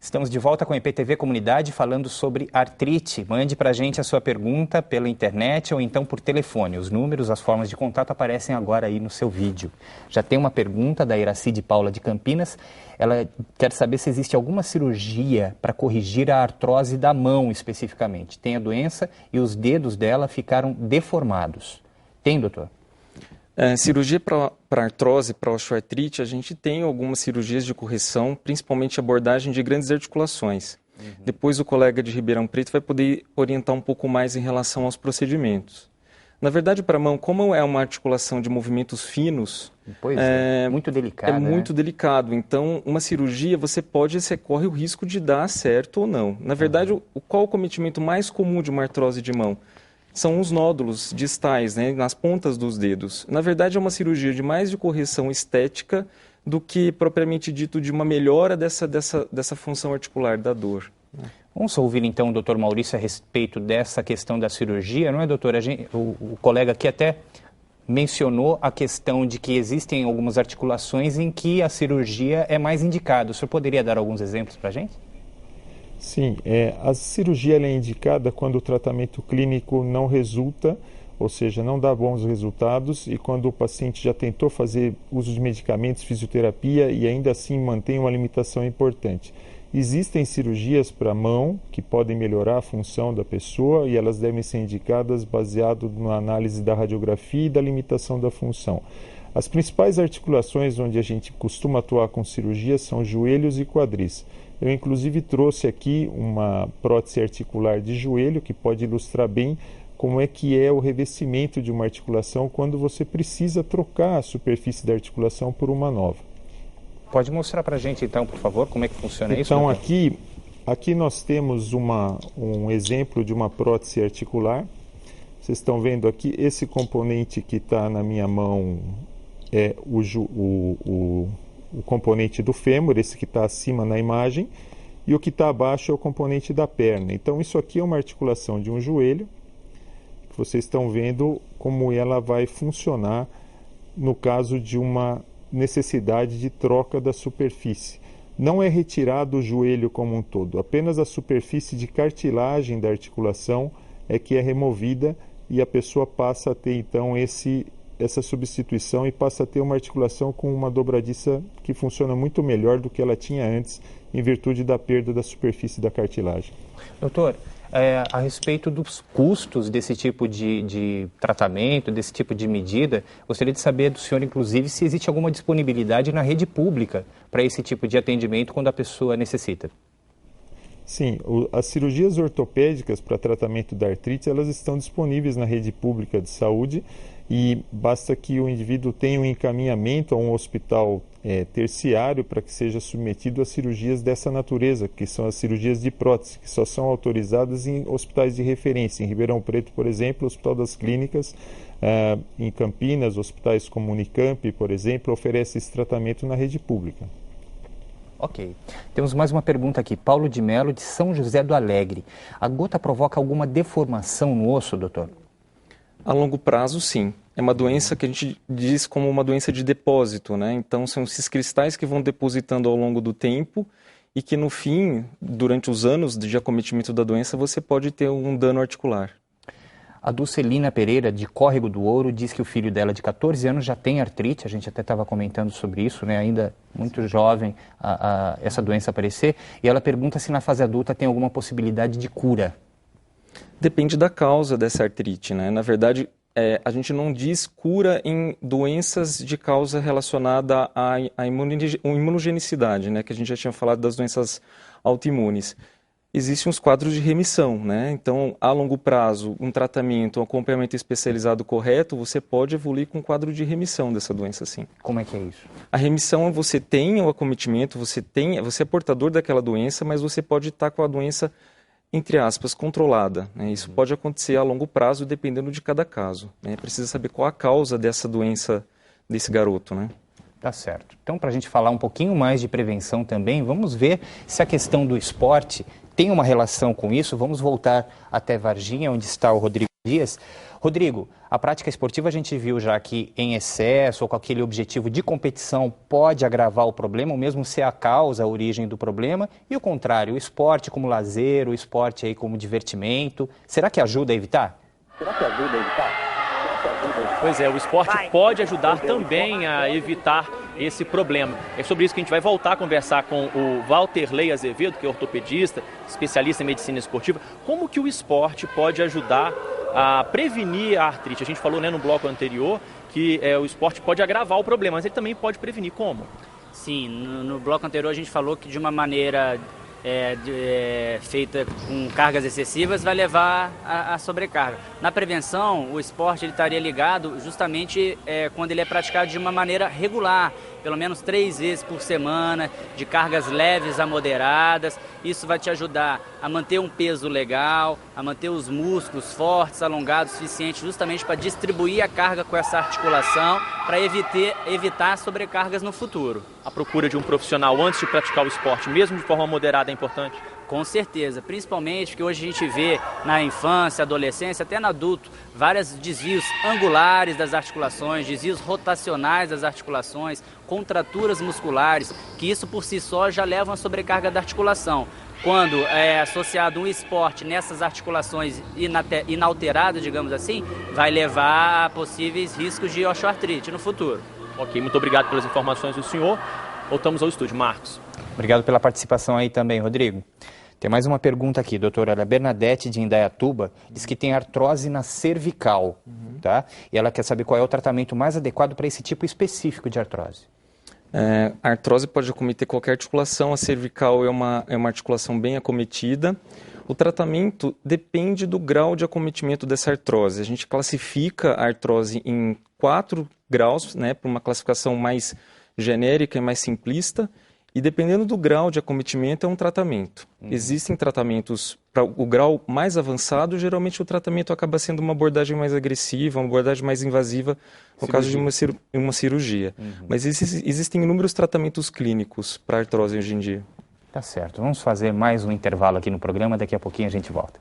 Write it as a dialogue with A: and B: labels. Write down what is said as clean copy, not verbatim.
A: Estamos de volta com a IPTV Comunidade falando sobre artrite. Mande para a gente a sua pergunta pela internet ou então por telefone. Os números, as formas de contato aparecem agora aí no seu vídeo. Já tem uma pergunta da Iracide Paula de Campinas. Ela quer saber se existe alguma cirurgia para corrigir a artrose da mão especificamente. Tem a doença e os dedos dela ficaram deformados. Tem, doutor?
B: Cirurgia para artrose, para osteoartrite, a gente tem algumas cirurgias de correção, principalmente abordagem de grandes articulações. Depois o colega de Ribeirão Preto vai poder orientar um pouco mais em relação aos procedimentos. Na verdade, para a mão, como é uma articulação de movimentos finos...
A: Pois é, muito delicado.
B: É muito delicado. Então, uma cirurgia, você corre o risco de dar certo ou não. Na verdade, qual o cometimento mais comum de uma artrose de mão? São os nódulos distais, né, nas pontas dos dedos. Na verdade, é uma cirurgia de mais de correção estética do que, propriamente dito, de uma melhora dessa função articular da dor.
A: Vamos ouvir, então, o doutor Maurício a respeito dessa questão da cirurgia, não é, doutor? O colega aqui até mencionou a questão de que existem algumas articulações em que a cirurgia é mais indicada. O senhor poderia dar alguns exemplos para a gente?
C: Sim, a cirurgia é indicada quando o tratamento clínico não resulta, ou seja, não dá bons resultados, e quando o paciente já tentou fazer uso de medicamentos, fisioterapia e ainda assim mantém uma limitação importante. Existem cirurgias para a mão que podem melhorar a função da pessoa e elas devem ser indicadas baseado na análise da radiografia e da limitação da função. As principais articulações onde a gente costuma atuar com cirurgia são joelhos e quadris. Eu, inclusive, trouxe aqui uma prótese articular de joelho que pode ilustrar bem como é que é o revestimento de uma articulação quando você precisa trocar a superfície da articulação por uma nova.
A: Pode mostrar para a gente, então, por favor, como é que funciona isso?
C: Então, aqui nós temos um exemplo de uma prótese articular. Vocês estão vendo aqui, esse componente que está na minha mão é o componente do fêmur, esse que está acima na imagem, e o que está abaixo é o componente da perna. Então, isso aqui é uma articulação de um joelho, que vocês estão vendo como ela vai funcionar no caso de uma necessidade de troca da superfície. Não é retirado o joelho como um todo, apenas a superfície de cartilagem da articulação é que é removida e a pessoa passa a ter, então, essa substituição e passa a ter uma articulação com uma dobradiça que funciona muito melhor do que ela tinha antes, em virtude da perda da superfície da cartilagem.
A: Doutor, a respeito dos custos desse tipo de tratamento, desse tipo de medida, gostaria de saber do senhor, inclusive, se existe alguma disponibilidade na rede pública para esse tipo de atendimento quando a pessoa necessita.
C: Sim, as cirurgias ortopédicas para tratamento da artrite, elas estão disponíveis na rede pública de saúde e basta que o indivíduo tenha um encaminhamento a um hospital terciário para que seja submetido a cirurgias dessa natureza, que são as cirurgias de prótese, que só são autorizadas em hospitais de referência. Em Ribeirão Preto, por exemplo, o Hospital das Clínicas, em Campinas, hospitais como Unicamp, por exemplo, oferece esse tratamento na rede pública.
A: Ok. Temos mais uma pergunta aqui. Paulo de Melo, de São José do Alegre. A gota provoca alguma deformação no osso, doutor?
B: A longo prazo, sim. É uma doença que a gente diz como uma doença de depósito, né? Então, são esses cristais que vão depositando ao longo do tempo e que, no fim, durante os anos de acometimento da doença, você pode ter um dano articular.
A: A Dulcelina Pereira, de Córrego do Ouro, diz que o filho dela, de 14 anos, já tem artrite. A gente até estava comentando sobre isso, né? Ainda muito jovem essa doença aparecer. E ela pergunta se na fase adulta tem alguma possibilidade de cura.
B: Depende da causa dessa artrite, né? Na verdade, a gente não diz cura em doenças de causa relacionada à imunogenicidade, né? Que a gente já tinha falado das doenças autoimunes. Existem uns quadros de remissão, né? Então, a longo prazo, um tratamento, um acompanhamento especializado correto, você pode evoluir com um quadro de remissão dessa doença, sim.
A: Como é que é isso?
B: A remissão, você tem o acometimento, você é portador daquela doença, mas você pode estar com a doença, entre aspas, controlada, né? Isso pode acontecer a longo prazo, dependendo de cada caso, né? Precisa saber qual a causa dessa doença desse garoto, né?
A: Tá certo. Então, para a gente falar um pouquinho mais de prevenção também, vamos ver se a questão do esporte tem uma relação com isso. Vamos voltar até Varginha, onde está o Rodrigo dias. Rodrigo, a prática esportiva a gente viu já que em excesso ou com aquele objetivo de competição pode agravar o problema, ou mesmo ser a causa, a origem do problema, e o contrário, o esporte como lazer, o esporte aí como divertimento, será que ajuda a evitar?
D: Pois é, o esporte pode ajudar também a evitar esse problema. É sobre isso que a gente vai voltar a conversar com o Valterley Azevedo, que é ortopedista, especialista em medicina esportiva. Como que o esporte pode ajudar a prevenir a artrite? A gente falou, né, no bloco anterior que o esporte pode agravar o problema, mas ele também pode prevenir. Como?
E: Sim, no bloco anterior a gente falou que de uma maneira feita com cargas excessivas vai levar a sobrecarga. Na prevenção, o esporte ele estaria ligado justamente quando ele é praticado de uma maneira regular, pelo menos 3 vezes por semana, de cargas leves a moderadas. Isso vai te ajudar a manter um peso legal, a manter os músculos fortes, alongados, suficientes justamente para distribuir a carga com essa articulação, para evitar sobrecargas no futuro.
D: A procura de um profissional antes de praticar o esporte, mesmo de forma moderada, é importante?
E: Com certeza, principalmente porque hoje a gente vê na infância, adolescência, até no adulto, vários desvios angulares das articulações, desvios rotacionais das articulações, contraturas musculares, que isso por si só já leva a sobrecarga da articulação. Quando é associado um esporte nessas articulações inalteradas, digamos assim, vai levar a possíveis riscos de osteoartrite no futuro.
D: Ok, muito obrigado pelas informações do senhor. Voltamos ao estúdio. Marcos.
A: Obrigado pela participação aí também, Rodrigo. Tem mais uma pergunta aqui, doutora Bernadette de Indaiatuba, diz que tem artrose na cervical, tá? E ela quer saber qual é o tratamento mais adequado para esse tipo específico de artrose.
B: A artrose pode acometer qualquer articulação, a cervical é uma articulação bem acometida. O tratamento depende do grau de acometimento dessa artrose. A gente classifica a artrose em 4 graus, né, para uma classificação mais genérica e mais simplista, e dependendo do grau de acometimento é um tratamento. Existem tratamentos para o grau mais avançado, geralmente o tratamento acaba sendo uma abordagem mais agressiva, uma abordagem mais invasiva, no caso de uma cirurgia. Mas existem inúmeros tratamentos clínicos para artrose hoje em dia.
A: Tá certo. Vamos fazer mais um intervalo aqui no programa, daqui a pouquinho a gente volta.